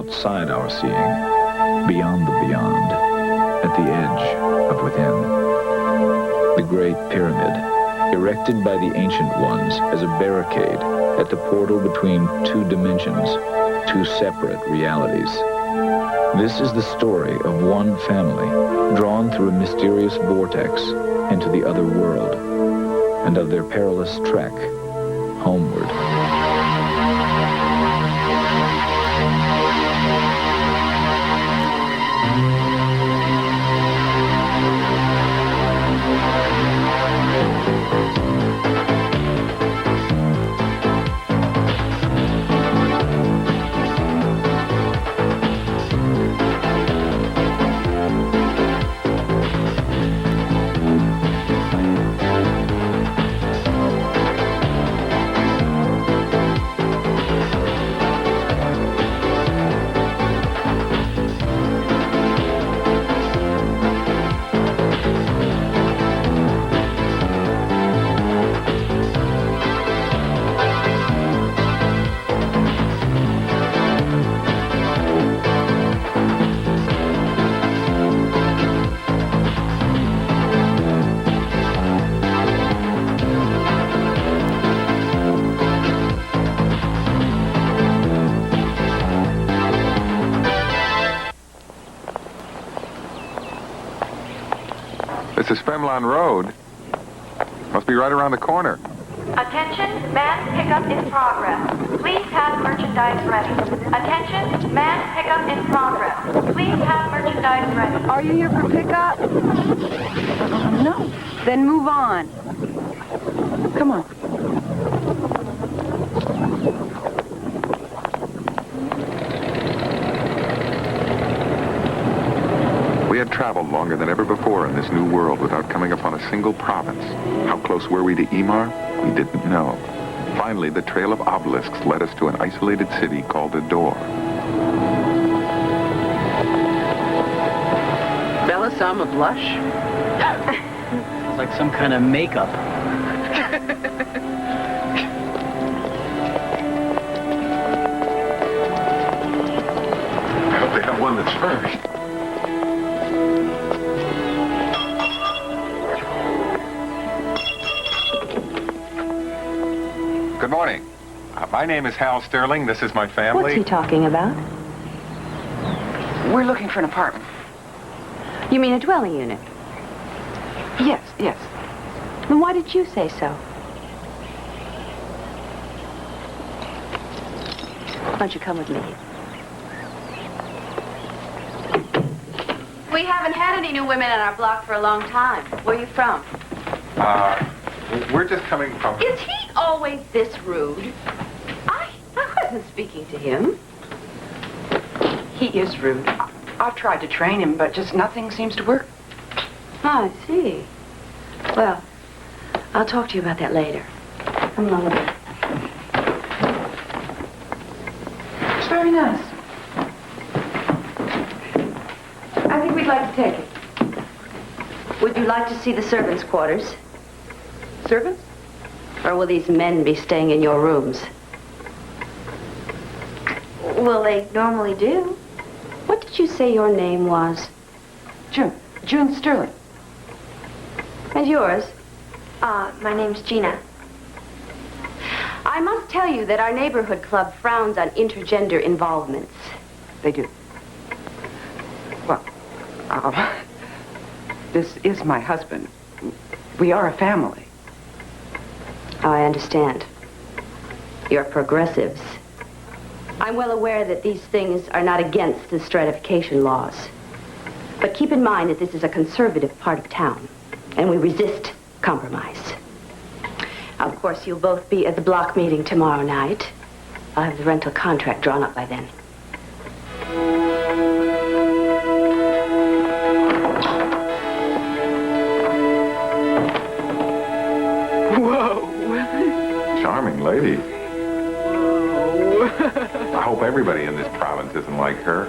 outside our seeing, beyond the beyond, at the edge of within. The Great Pyramid, erected by the ancient ones as a barricade at the portal between two dimensions, two separate realities. This is the story of one family drawn through a mysterious vortex into the other world, and of their perilous trek homeward. This is Femlon Road. Must be right around the corner. Attention, mass pickup in progress. Please have merchandise ready. Attention, mass pickup in progress. Please have merchandise ready. Are you here for pickup? No. Then move on. Come on. We had traveled longer than ever before in this new world without coming upon a single province. How close were we to Emar? We didn't know. Finally, the trail of obelisks led us to an isolated city called Ador. Belisama blush? It's like some kind of makeup. I hope they have one that's first. Good morning. My name is Hal Sterling. This is my family. What's he talking about? We're looking for an apartment. You mean a dwelling unit? Yes, yes. Then why did you say so? Why don't you come with me? We haven't had any new women on our block for a long time. Where are you from? We're just coming from... Is he always this rude? I wasn't speaking to him. He is rude. I've tried to train him, but just nothing seems to work. Oh, I see. Well, I'll talk to you about that later. Come along with me. It's very nice. I think we'd like to take it. Would you like to see the servants' quarters? Servants? Or will these men be staying in your rooms? Well, they normally do. What did you say your name was? June Sterling. And yours? My name's Gina. I must tell you that our neighborhood club frowns on intergender involvements. They do. Well, this is my husband. We are a family. Oh, I understand. You're progressives. I'm well aware that these things are not against the stratification laws. But keep in mind that this is a conservative part of town, and we resist compromise. Of course, you'll both be at the block meeting tomorrow night. I'll have the rental contract drawn up by then. Charming lady. I hope everybody in this province isn't like her.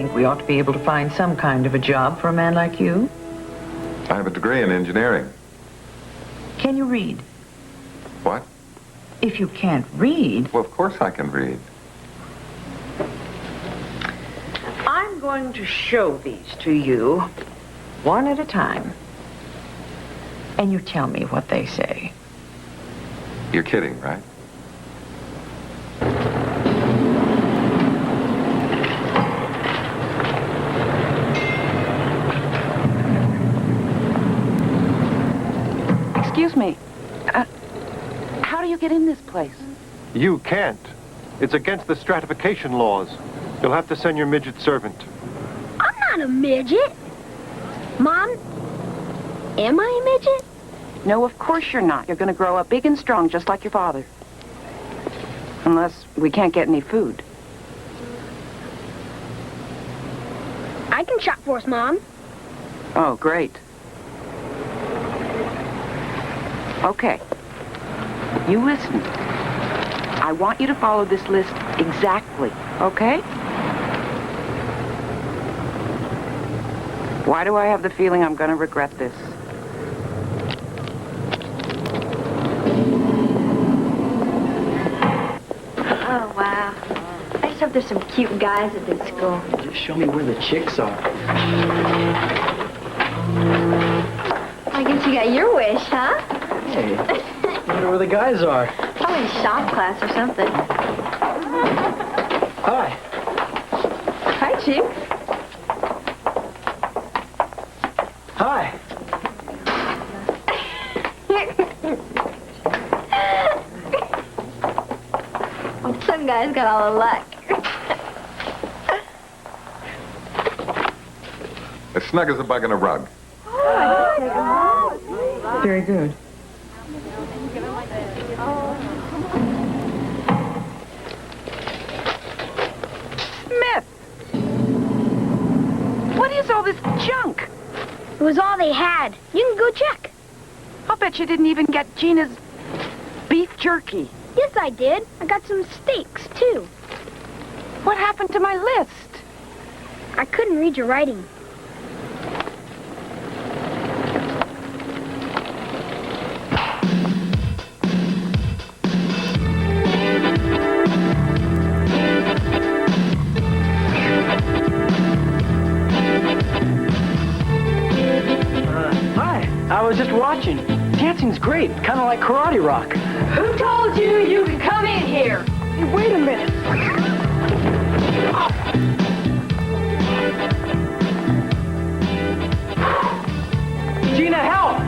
think we ought to be able to find some kind of a job for a man like you. I have a degree in engineering. Can you read? What? If you can't read... Well, of course I can read. I'm going to show these to you, one at a time. And you tell me what they say. You're kidding, right? Excuse me. How do you get in this place? You can't. It's against the stratification laws. You'll have to send your midget servant. I'm not a midget. Mom, am I a midget? No, of course you're not. You're going to grow up big and strong, just like your father. Unless we can't get any food. I can shop for us, Mom. Oh, great. Okay. You listen. I want you to follow this list exactly, okay? Why do I have the feeling I'm going to regret this? Oh, wow. I just hope there's some cute guys at this school. Just show me where the chicks are. I guess you got your wish, huh? Hey, I wonder where the guys are. Probably in shop class or something. Hi. Hi, Chief. Hi. Well, some guys got all the luck. As snug as a bug in a rug. Very good. Smith! What is all this junk? It was all they had. You can go check. I'll bet you didn't even get Gina's beef jerky. Yes, I did. I got some steaks, too. What happened to my list? I couldn't read your writing. Hi. I was just watching. Dancing's great. Kind of like karate rock. Who told you you can come in here? Hey, wait a minute. Gina, help!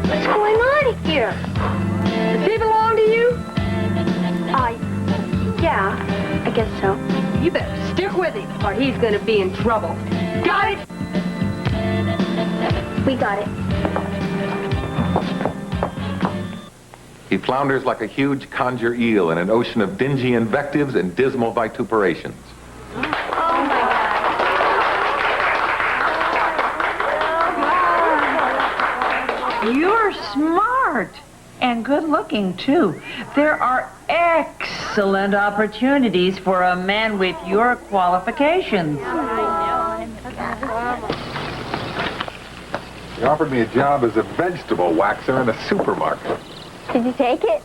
What's going on here? Does he belong to you? Yeah, I guess so. You better stick with him, or he's gonna be in trouble. Got it? We got it. He flounders like a huge conjure eel in an ocean of dingy invectives and dismal vituperations. You're smart and good looking, too. There are excellent opportunities for a man with your qualifications. He offered me a job as a vegetable waxer in a supermarket. Did you take it?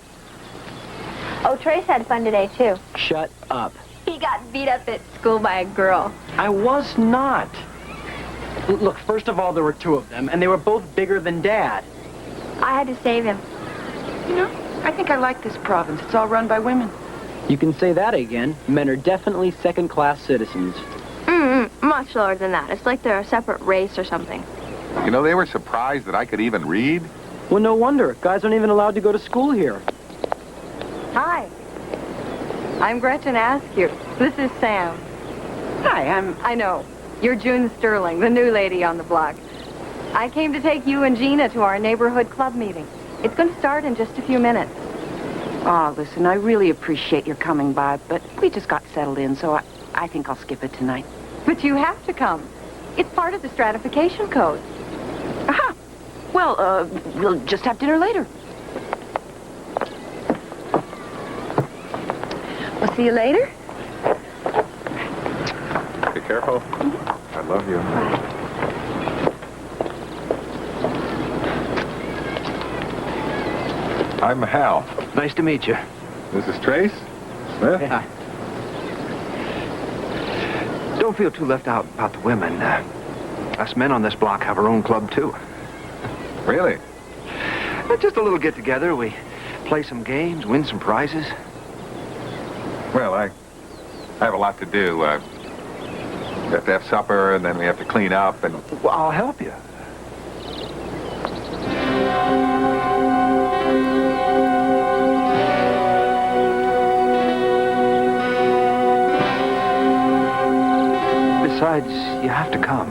Oh, Trace had fun today, too. Shut up. He got beat up at school by a girl. I was not. Look, first of all, there were two of them, and they were both bigger than Dad. I had to save him. You know, I think I like this province. It's all run by women. You can say that again. Men are definitely second-class citizens. Much lower than that. It's like they're a separate race or something. You know, they were surprised that I could even read. Well, no wonder. Guys aren't even allowed to go to school here. Hi. I'm Gretchen Askew. This is Sam. Hi, I know. You're June Sterling, the new lady on the block. I came to take you and Gina to our neighborhood club meeting. It's going to start in just a few minutes. Oh, listen, I really appreciate your coming by, but we just got settled in, so I think I'll skip it tonight. But you have to come. It's part of the stratification code. Aha! Well, we'll just have dinner later. We'll see you later. Be careful. I love you. I'm Hal. Nice to meet you. This is Trace. Smith. Hi. Don't feel too left out about the women. Us men on this block have our own club, too. Really? Just a little get-together. We play some games, win some prizes. Well, I have a lot to do. We have to have supper, and then we have to clean up, and... Well, I'll help you. Besides, you have to come.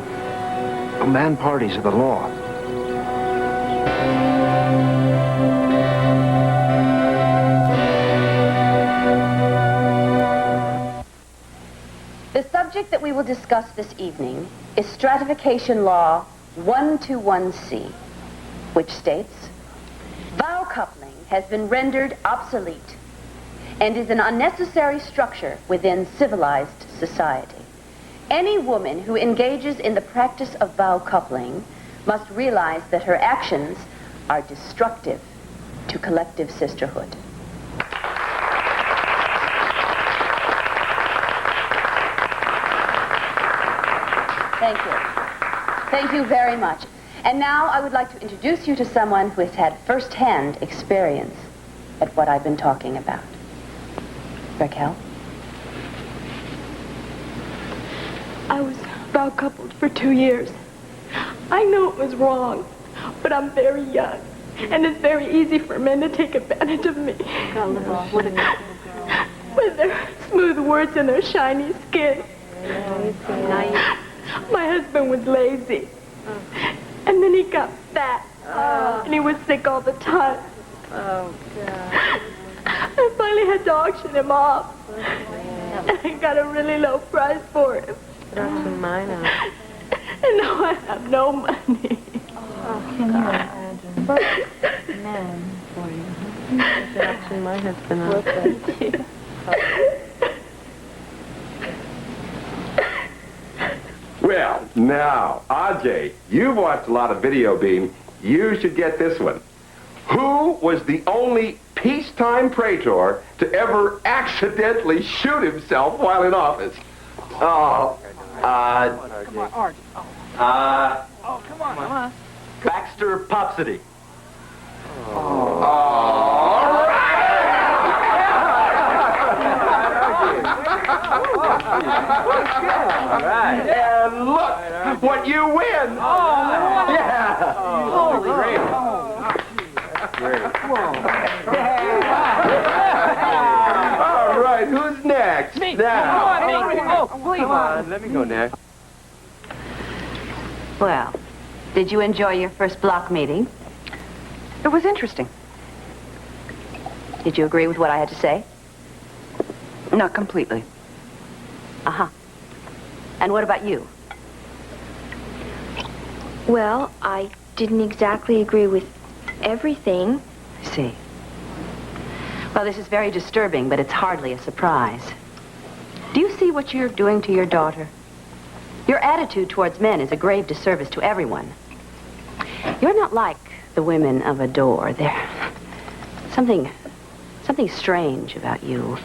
Man parties are the law. The subject that we will discuss this evening is Stratification Law 121C, which states, vow coupling has been rendered obsolete and is an unnecessary structure within civilized society. Any woman who engages in the practice of vow coupling must realize that her actions are destructive to collective sisterhood. Thank you. Thank you very much. And now I would like to introduce you to someone who has had first-hand experience at what I've been talking about. Raquel? I was vow coupled for 2 years. I know it was wrong, but I'm very young, and it's very easy for men to take advantage of me. With their smooth words and their shiny skin. My husband was lazy, and then he got fat, and he was sick all the time. Oh, God. I finally had to auction him off, and I got a really low price for him. Auction mine out. And now I have no money. Oh, can you imagine? But, man, for you. Auction my husband out. Well, now, Ajay, you've watched a lot of Video Beam. You should get this one. Who was the only peacetime praetor to ever accidentally shoot himself while in office? Oh, Come on, Art. Oh, come on. Baxter Popsity. All right. And look what you win. Yeah. Holy great. All right, who's next? Me. Now. Come on. Let me go next. Well, did you enjoy your first block meeting? It was interesting. Did you agree with what I had to say? Not completely. Uh-huh. And what about you? Well, I didn't exactly agree with everything. I see. Well, this is very disturbing, but it's hardly a surprise. Do you see what you're doing to your daughter? Your attitude towards men is a grave disservice to everyone. You're not like the women of Adore. There's something strange about you.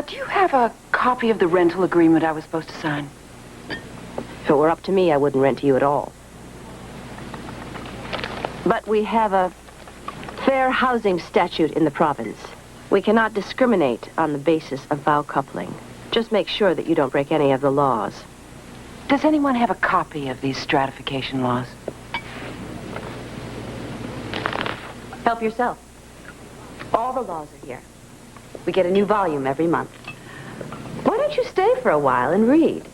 Do you have a copy of the rental agreement I was supposed to sign? If it were up to me, I wouldn't rent to you at all. But we have a fair housing statute in the province. We cannot discriminate on the basis of vow coupling. Just make sure that you don't break any of the laws. Does anyone have a copy of these stratification laws? Help yourself. All the laws are here. We get a new volume every month. Why don't you stay for a while and read?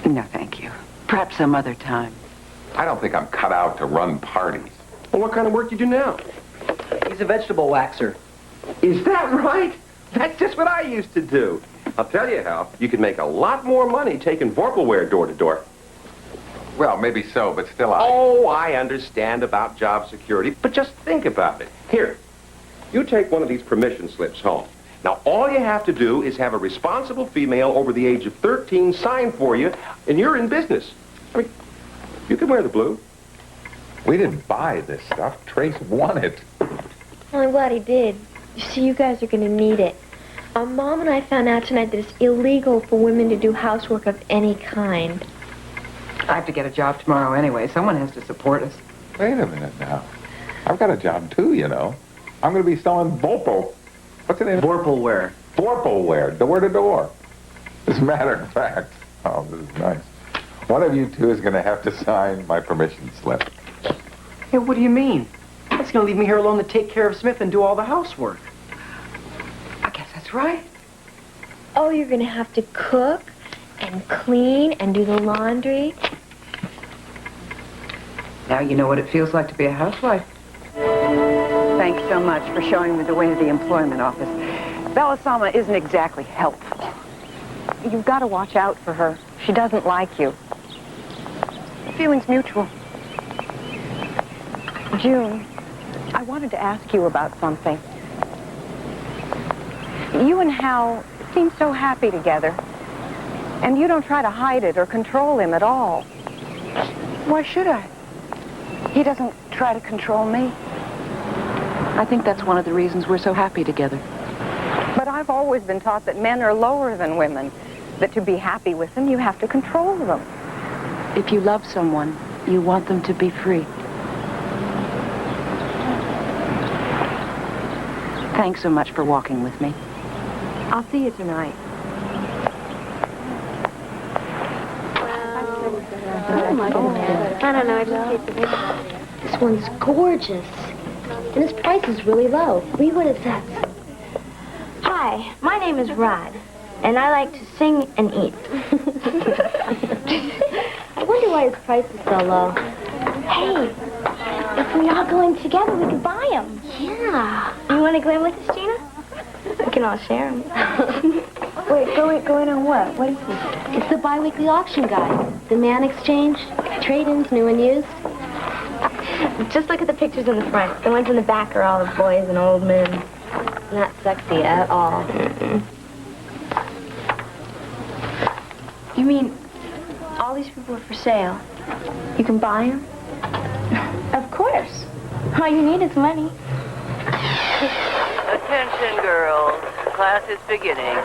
No, thank you. Perhaps some other time. I don't think I'm cut out to run parties. Well, what kind of work you do now? He's a vegetable waxer. Is that right? That's just what I used to do. I'll tell you, Hal, you could make a lot more money taking Vorpalware door to door. Well, maybe so, but still Oh, I understand about job security, but just think about it. Here, you take one of these permission slips home. Now, all you have to do is have a responsible female over the age of 13 sign for you, and you're in business. I mean, you can wear the blue. We didn't buy this stuff. Trace won it. Well, I'm glad he did. You see, you guys are going to need it. Mom and I found out tonight that it's illegal for women to do housework of any kind. I have to get a job tomorrow anyway. Someone has to support us. Wait a minute now. I've got a job too, you know. I'm going to be selling Vorpal. What's the name? Vorpalware. Vorpalware, door to door. As a matter of fact, oh, this is nice. One of you two is going to have to sign my permission slip. Hey, what do you mean? That's going to leave me here alone to take care of Smith and do all the housework. I guess that's right. Oh, you're going to have to cook and clean and do the laundry. Now you know what it feels like to be a housewife. Thanks so much for showing me the way to the employment office. Belisama isn't exactly helpful. You've got to watch out for her. She doesn't like you. The feeling's mutual. June, I wanted to ask you about something. You and Hal seem so happy together. And you don't try to hide it or control him at all. Why should I? He doesn't try to control me. I think that's one of the reasons we're so happy together. But I've always been taught that men are lower than women, that to be happy with them, you have to control them. If you love someone, you want them to be free. Thanks so much for walking with me. I'll see you tonight. I don't know, I just hate the This one's gorgeous. And his price is really low. Read what it says. Hi, my name is Rod, and I like to sing and eat. I wonder why his price is so low. Hey, if we all go in together, we could buy them. Yeah. You want to go in with us, Gina? We can all share them. Wait, go in on what? What is this? It's the bi-weekly auction guide. The man exchange, trade-ins, new and used. Just look at the pictures in the front. The ones in the back are all of boys and old men. Not sexy at all. You mean all these people are for sale? You can buy them? Of course. All you need is money. Attention, girls. Class is beginning.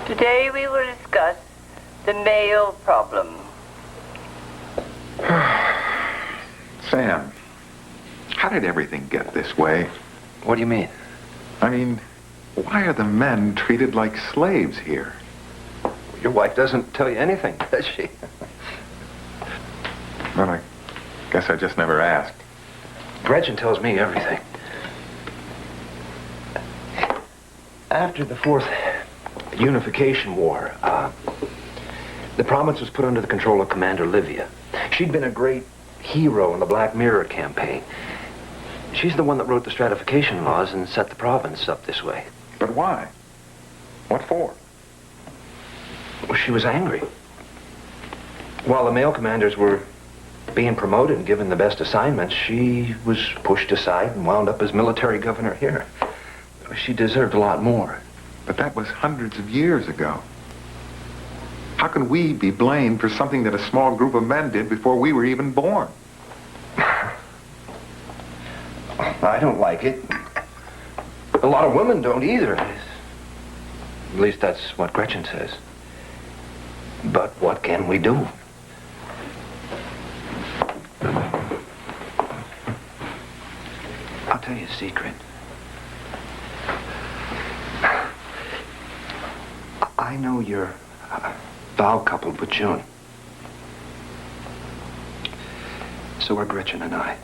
Today we will discuss the male problem. Sam, how did everything get this way? What do you mean? I mean, why are the men treated like slaves here? Your wife doesn't tell you anything, does she? Well, I guess I just never asked. Gretchen tells me everything. After the Fourth Unification War, the province was put under the control of Commander Livia. She'd been a great hero in the Black Mirror campaign. She's the one that wrote the stratification laws and set the province up this way. But why? What for? Well, she was angry. While the male commanders were being promoted and given the best assignments, she was pushed aside and wound up as military governor here. She deserved a lot more. But that was hundreds of years ago. How can we be blamed for something that a small group of men did before we were even born? I don't like it. A lot of women don't either. At least that's what Gretchen says. But what can we do? I'll tell you a secret. I know you're vow coupled with June. So are Gretchen and I.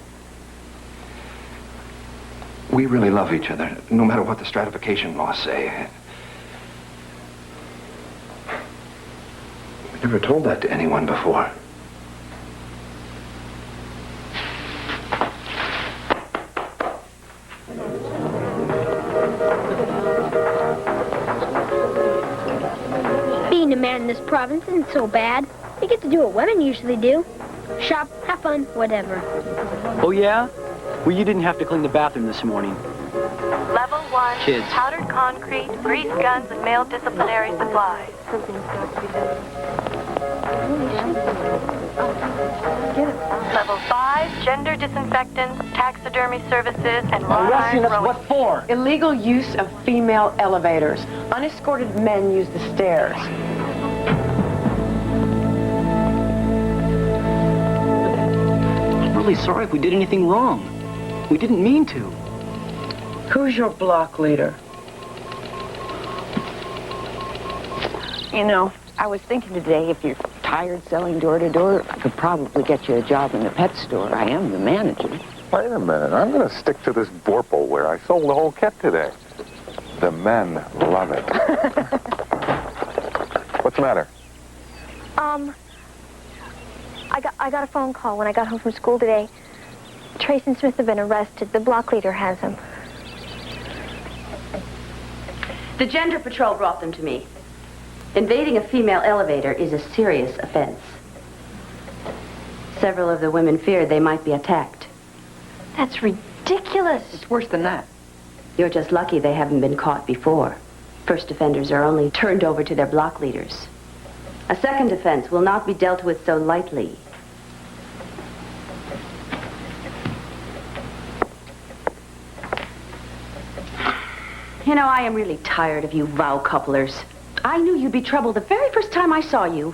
We really love each other, no matter what the stratification laws say. We never told that to anyone before. Being a man in this province isn't so bad. You get to do what women usually do. Shop, have fun, whatever. Oh, yeah? Well, you didn't have to clean the bathroom this morning. Level 1, Kids. powdered concrete, grease guns, and male disciplinary supplies. Level 5, gender disinfectants, taxidermy services, and wrought iron rowing. What for? Illegal use of female elevators. Unescorted men use the stairs. I'm really sorry if we did anything wrong. We didn't mean to. Who's your block leader? You know, I was thinking today, if you're tired selling door to door, I could probably get you a job in the pet store. I am the manager. Wait a minute. I'm going to stick to this Borple I sold the whole kit today. The men love it. What's the matter? I got a phone call when I got home from school today. Trace and Smith have been arrested. The block leader has them. The Gender Patrol brought them to me. Invading a female elevator is a serious offense. Several of the women feared they might be attacked. That's ridiculous. It's worse than that. You're just lucky they haven't been caught before. First offenders are only turned over to their block leaders. A second offense will not be dealt with so lightly. You know, I am really tired of you vow couplers. I knew you'd be trouble the very first time I saw you.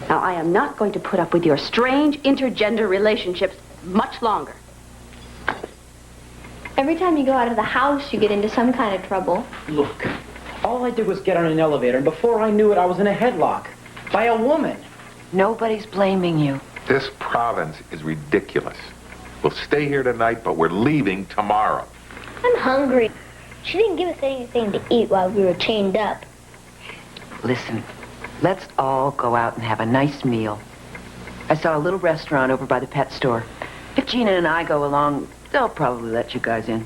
Now, I am not going to put up with your strange intergender relationships much longer. Every time you go out of the house, you get into some kind of trouble. Look, all I did was get on an elevator, and before I knew it, I was in a headlock. By a woman. Nobody's blaming you. This province is ridiculous. We'll stay here tonight, but we're leaving tomorrow. I'm hungry. She didn't give us anything to eat while we were chained up. Listen, let's all go out and have a nice meal. I saw a little restaurant over by the pet store. If Gina and I go along, they'll probably let you guys in.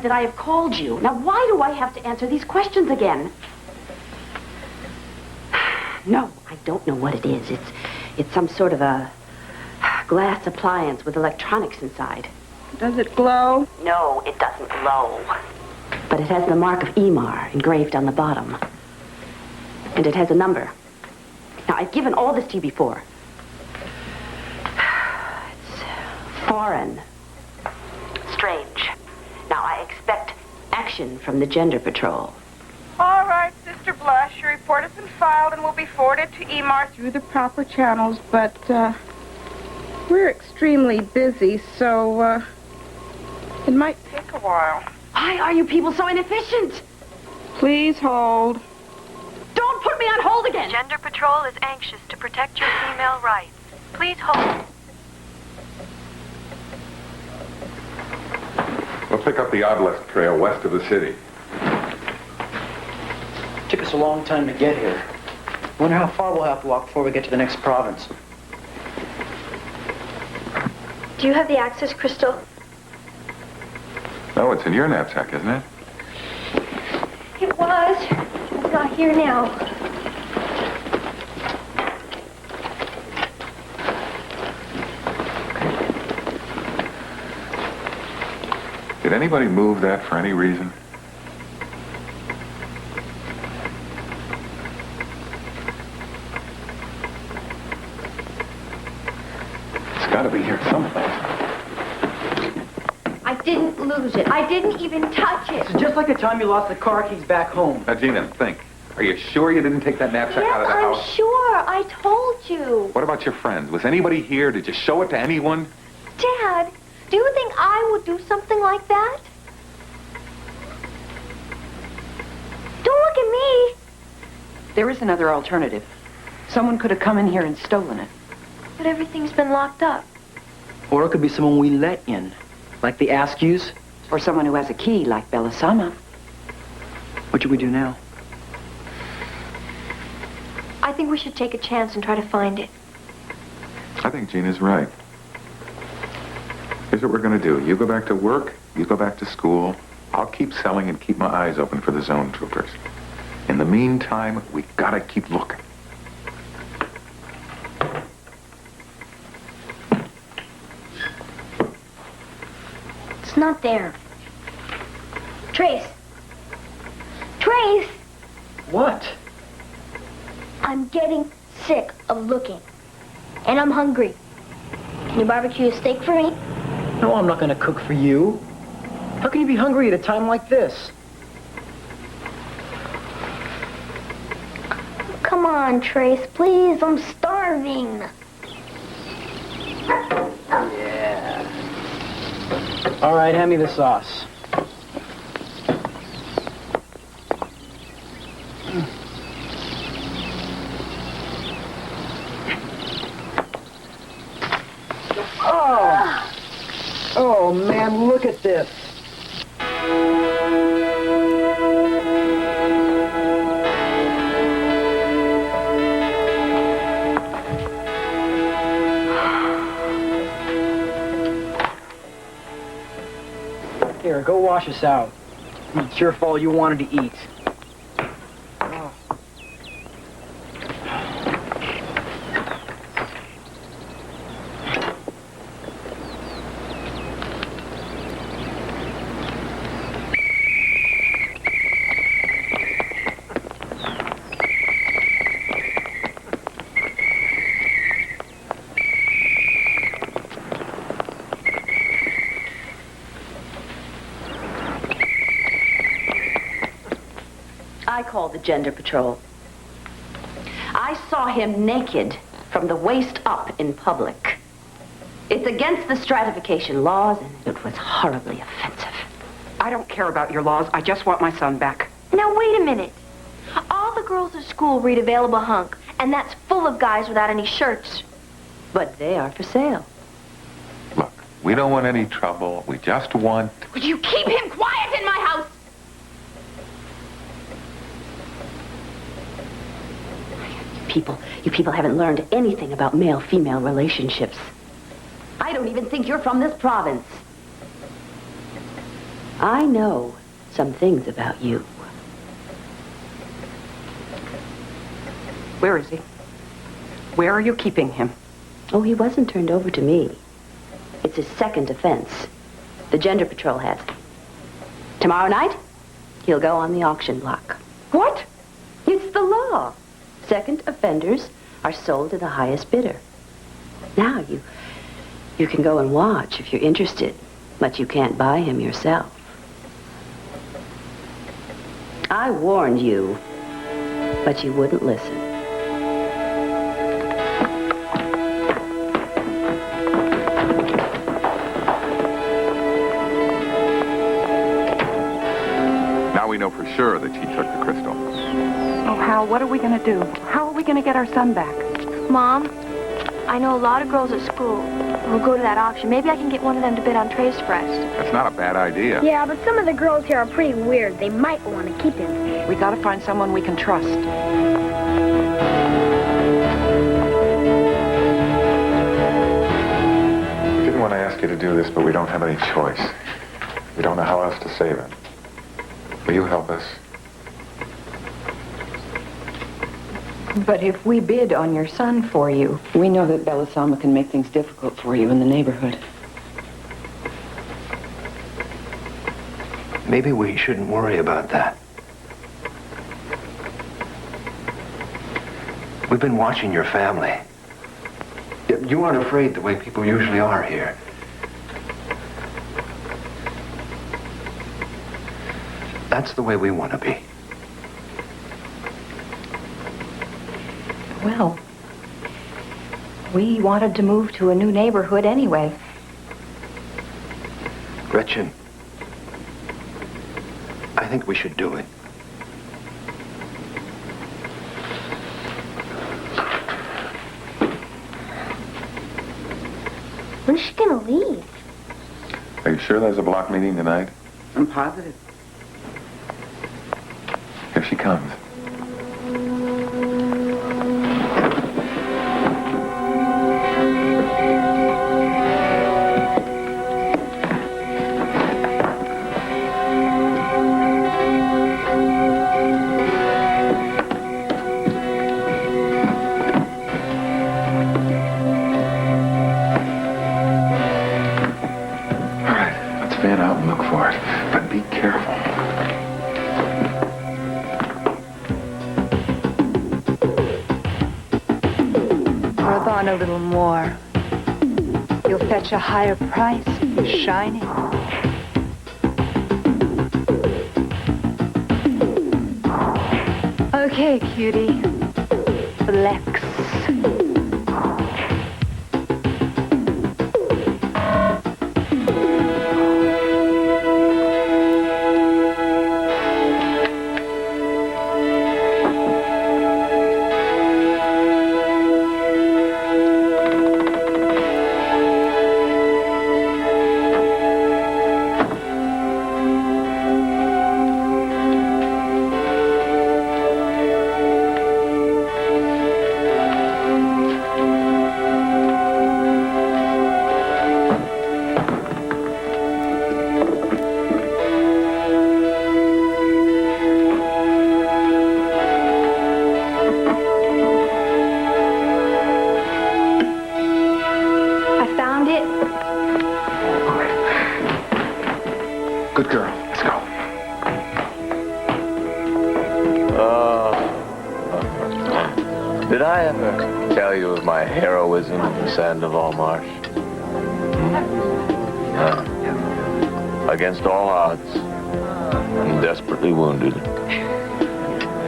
That I have called you. Now, why do I have to answer these questions again? No, I don't know what it is. It's some sort of a glass appliance with electronics inside. Does it glow? No, it doesn't glow. But it has the mark of EMAR engraved on the bottom. And it has a number. Now, I've given all this to you before. It's foreign. Strange. Now, I expect action from the Gender Patrol. All right, Sister Blush, your report has been filed and will be forwarded to EMAR through the proper channels, but we're extremely busy, so it might take a while. Why are you people so inefficient? Please hold. Don't put me on hold again! Gender Patrol is anxious to protect your female rights. Please hold. We'll pick up the obelisk trail west of the city. Took us a long time to get here. Wonder how far we'll have to walk before we get to the next province. Do you have the access crystal? No, it's in your knapsack, isn't it? It was. It's not here now. Did anybody move that for any reason? got to be here someplace. I didn't lose it. I didn't even touch it. It's just like the time you lost the car keys back home. Now, Gina, think. Are you sure you didn't take that knapsack out of the I'm house? sure. I told you. What about your friends? Was anybody here? Did you show it to anyone? Dad, do you think I would do something like that? Don't look at me. There is another alternative. Someone could have come in here and stolen it. But everything's been locked up. Or it could be someone we let in, like the Askews. Or someone who has a key, like Belisama. What should we do now? I think we should take a chance and try to find it. I think Gina's right. Here's what we're going to do. You go back to work. You go back to school. I'll keep selling and keep my eyes open for the zone troopers. In the meantime, we got to keep looking. It's not there. Trace. Trace! What? I'm getting sick of looking. And I'm hungry. Can you barbecue a steak for me? No, I'm not going to cook for you. How can you be hungry at a time like this? Come on, Trace, please. I'm starving. Yeah. All right, hand me the sauce. Oh! Oh, man, look at this. Here, go wash us out. It's your fault you wanted to eat. Oh. I called the Gender Patrol. I saw him naked from the waist up in public. It's against the stratification laws, and it was horribly offensive. I don't care about your laws. I just want my son back. Now, wait a minute. All the girls at school read Available Hunk, and that's full of guys without any shirts. But they are for sale. Look, we don't want any trouble. We just want... Would you keep him quiet in my house? You people haven't learned anything about male-female relationships. I don't even think you're from this province. I know some things about you. Where is he? Where are you keeping him? Oh, he wasn't turned over to me. It's his second offense. The Gender Patrol has him. Tomorrow night, he'll go on the auction block. What? It's the law. Second offenders are sold to the highest bidder. Now, you can go and watch if you're interested, but you can't buy him yourself. I warned you, but you wouldn't listen. Now we know for sure that she took the crystal. Oh, Hal, what are we going to do? How are we going to get our son back? Mom, I know a lot of girls at school who'll go to that auction. Maybe I can get one of them to bid on Trey's breast. That's not a bad idea. Yeah, but some of the girls here are pretty weird. They might want to keep him. We got to find someone we can trust. Didn't want to ask you to do this, but we don't have any choice. We don't know how else to save him. Will you help us? But if we bid on your son for you, we know that Belisama can make things difficult for you in the neighborhood. Maybe we shouldn't worry about that. We've been watching your family. You aren't afraid the way people usually are here. That's the way we want to be. Well, we wanted to move to a new neighborhood anyway. Gretchen, I think we should do it. When's she gonna leave? Are you sure there's a block meeting tonight? I'm positive. Here she comes. Fan out and look for it, but be careful. Rub on a little more. You'll fetch a higher price for shining. Okay, cutie. Flex. Good girl. Let's go. Did I ever tell you of my heroism in the Sandoval Marsh? Against all odds, and desperately wounded,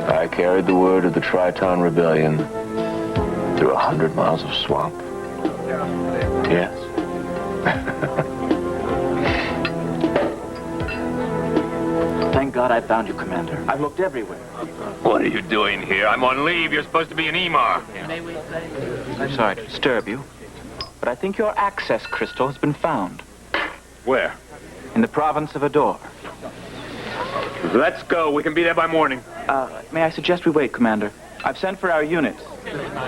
I carried the word of the Triton Rebellion through 100 miles of swamp. Yes. Thank God I found you, Commander. I've looked everywhere. What are you doing here? I'm on leave. You're supposed to be in Emar. I'm sorry to disturb you, but I think your access crystal has been found. Where? In the province of Ador. Let's go. We can be there by morning. May I suggest we wait, Commander? I've sent for our units,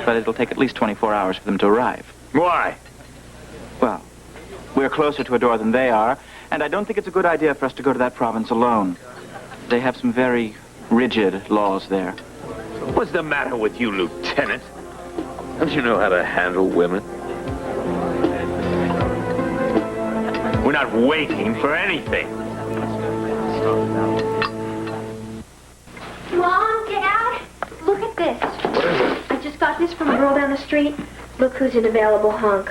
but it'll take at least 24 hours for them to arrive. Why? Well, we're closer to Ador than they are, and I don't think it's a good idea for us to go to that province alone. They have some very rigid laws there. What's the matter with you, Lieutenant? Don't you know how to handle women? We're not waiting for anything. Mom, Dad, look at this. What is it? I just got this from a girl down the street. Look who's an available hunk.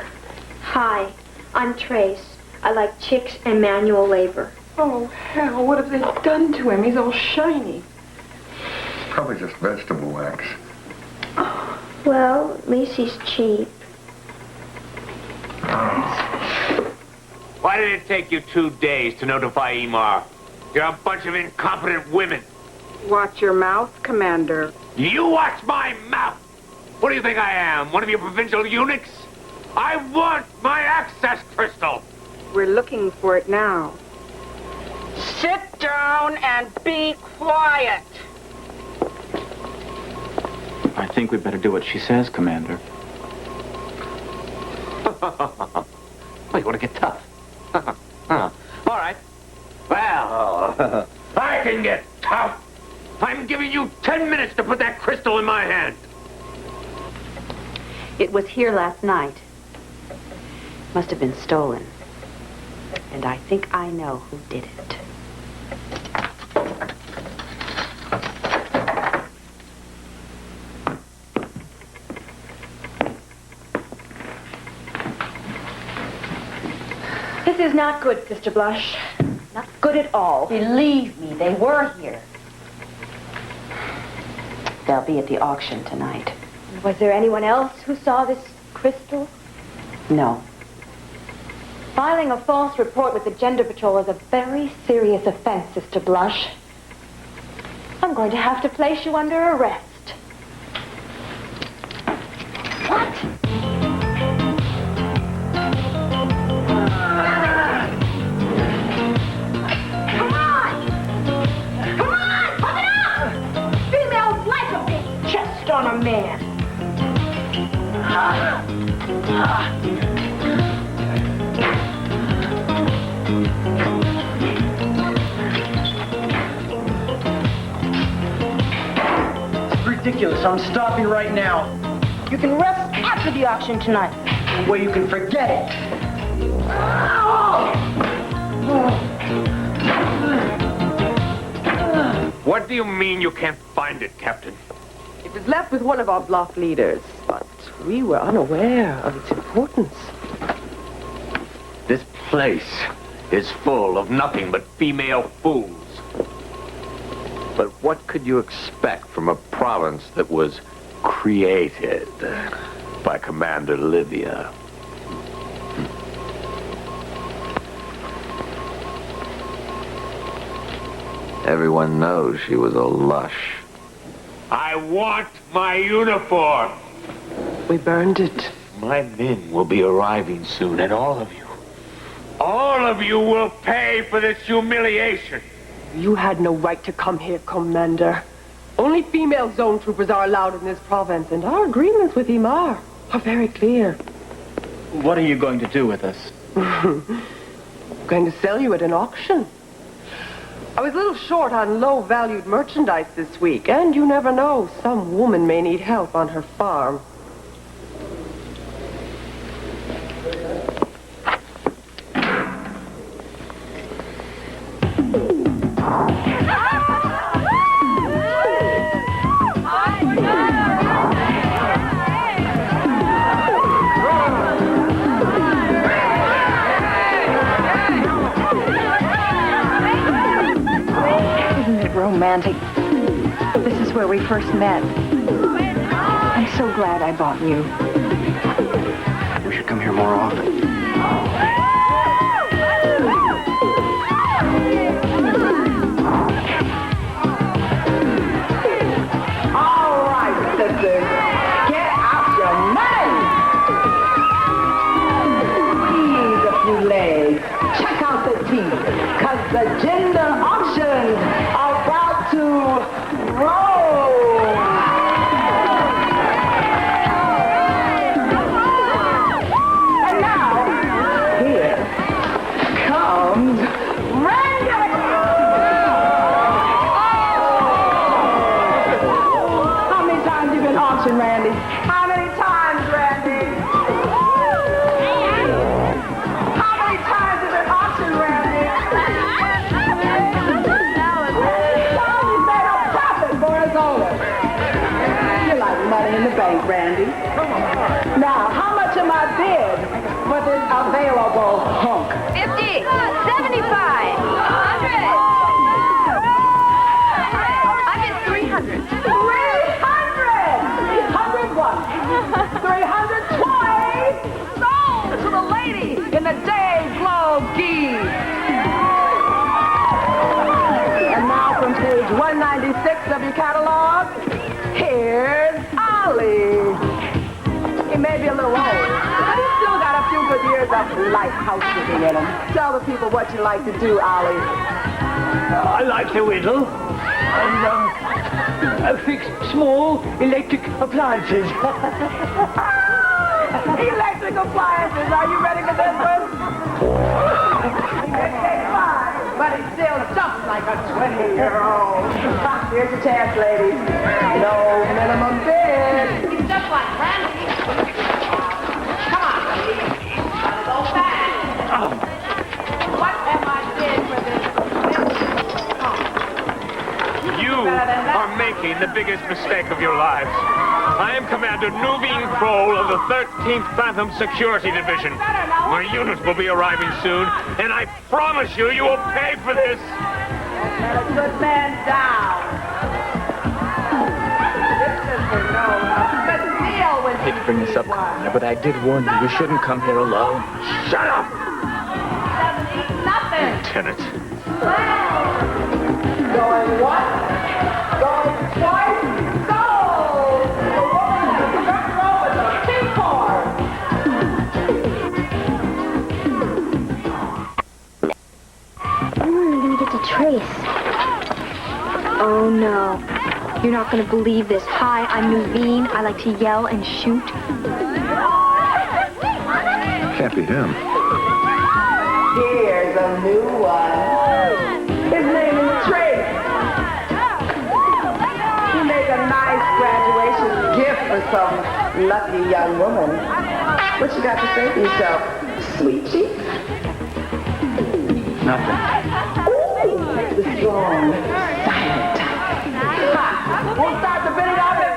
Hi, I'm Trace. I like chicks and manual labor. Oh, hell, what have they done to him? He's all shiny. Probably just vegetable wax. Well, at least he's cheap. Why did it take you 2 days to notify Emar? You're a bunch of incompetent women. Watch your mouth, Commander. You watch my mouth! What do you think I am? One of your provincial eunuchs? I want my access crystal! We're looking for it now. Sit down and be quiet. I think we'd better do what she says, Commander. Oh, you want to get tough? All right. Well, I can get tough. I'm giving you 10 minutes to put that crystal in my hand. It was here last night. Must have been stolen. And I think I know who did it. This is not good, Sister Blush. Not good at all. Believe me, they were here. They'll be at the auction tonight. Was there anyone else who saw this crystal? No. Filing a false report with the Gender Patrol is a very serious offense, Sister Blush. I'm going to have to place you under arrest. What? Come on! Come on! Pump it up! Females like a big chest on a man. Ridiculous. I'm stopping right now. You can rest after the auction tonight. Well, you can forget it. What do you mean you can't find it, Captain? It was left with one of our block leaders, but we were unaware of its importance. This place is full of nothing but female fools. But what could you expect from a province that was created by Commander Livia? Everyone knows she was a lush. I want my uniform. We burned it. My men will be arriving soon, and all of you will pay for this humiliation. You had no right to come here, Commander. Only female zone troopers are allowed in this province, and our agreements with Imar are very clear. What are you going to do with us? Going to sell you at an auction. I was a little short on low-valued merchandise this week, and you never know, some woman may need help on her farm. Romantic. This is where we first met. I'm so glad I bought you. We should come here more often. All right, sisters. Get out your money. Squeeze a few legs. Check out the teeth. Because the gender auctions are about to roll. And now, here comes Randy. How many times you been auctioned, Randy? How many times, Randy? How many times you been auctioned, Randy? You like money in the bank, Randy. Now, how much am I bid for this available hunk? 50, 75, 100. I bid 300. 300! 300 what? 320 sold to the lady in the day glow gi. And now from page 196 of your catalog, here's Ollie. He may be a little old, but he's still got a few good years of light housekeeping in him. Tell the people what you like to do, Ollie. I like to whittle and fix small electric appliances. Electric appliances, are you ready for this one? It takes fine, but it still jumps like a 20-year-old. Here's your chance, ladies. No minimum bid. He's just like Randy. Come on, ladies. Gotta go fast. What am I bid for this? You are making the biggest mistake of your lives. I am Commander Nuveen Kroll of the 13th Phantom Security Division. My unit will be arriving soon, and I promise you, you will pay for this. Let a good man down. I hate to bring this up, Commander, but I did warn you. You shouldn't come here alone. Shut up! Nothing. Lieutenant. Going once, going twice, go! The woman who got over the keyboard. When are we gonna get to Trace? Oh no. You're not gonna believe this. Hi, I'm Nuveen. I like to yell and shoot. Can't be him. Here's a new one. His name is Trace. You make a nice graduation gift for some lucky young woman. What you got to say for yourself, sweet cheeks? Nothing. Ooh, take the strong, silent type. We'll start the bidding out at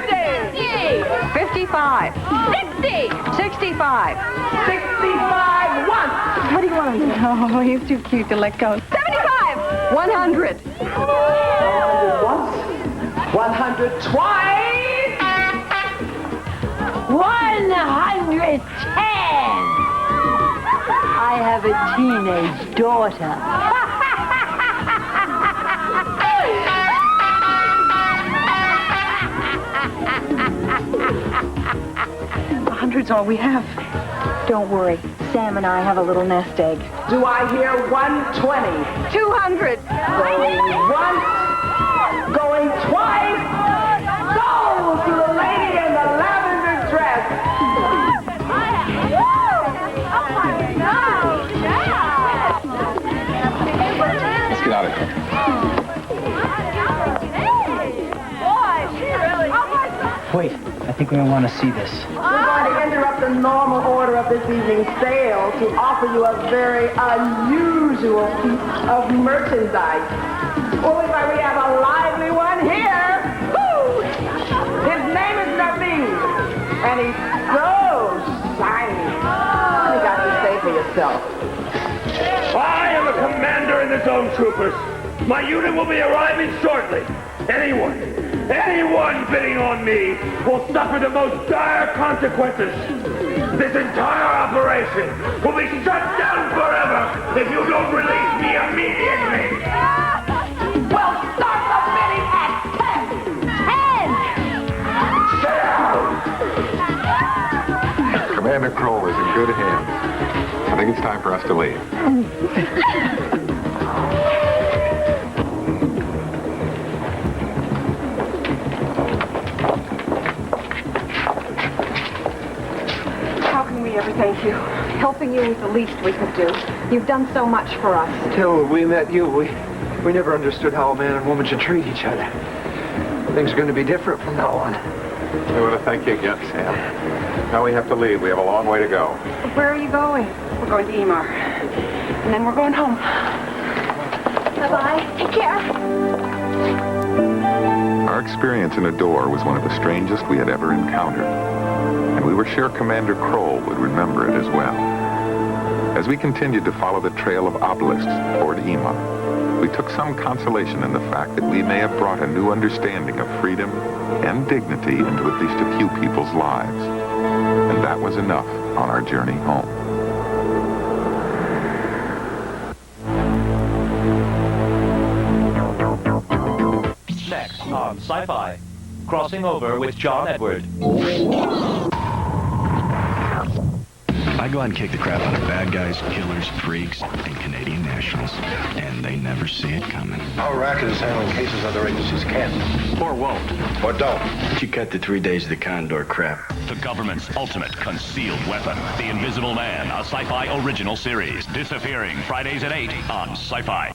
50. 55. 60. 65. 65 once. What do you want? Oh, he's too cute to let go. 75. 100. 100 once. 100 twice. 110. I have a teenage daughter. $100's all we have. Don't worry. Sam and I have a little nest egg. Do I hear 120? 200. Going once. Going twice. Go to the lady in the lavender dress. Let's get out of here. Wait, I think we want to see this. We're going to interrupt the normal order of this evening's sale to offer you a very unusual piece of merchandise. Oh, we have a lively one here. Woo! His name is Naveen, and he's so shiny. What you got to say for yourself? I am a commander in the Zone Troopers. My unit will be arriving shortly. Anyone bidding on me will suffer the most dire consequences. This entire operation will be shut down forever if you don't release me immediately. We'll start the bidding at 10. 10! Commander Kroll is in good hands. I think it's time for us to leave. How can we ever thank you? Helping you is the least we could do. You've done so much for us. Till we met you, we never understood how a man and woman should treat each other. Things are going to be different from now on. We want to thank you again, Sam. Now we have to leave. We have a long way to go. Where are you going? We're going to Emar. And then we're going home. Bye-bye. Take care. Our experience in a door was one of the strangest we had ever encountered, and we were sure Commander Kroll would remember it as well. As we continued to follow the trail of obelisks toward Emar, we took some consolation in the fact that we may have brought a new understanding of freedom and dignity into at least a few people's lives. And that was enough on our journey home. Next on Sci-Fi, crossing over with John Edward. I go out and kick the crap out of bad guys, killers, freaks, and Canadian nationals. And they never see it coming. Our racket is handling cases other agencies can't. Or won't. Or don't. You cut the 3 days of the Condor crap. The government's ultimate concealed weapon. The Invisible Man, a Sci-Fi original series. Disappearing Fridays at 8 on Sci-Fi.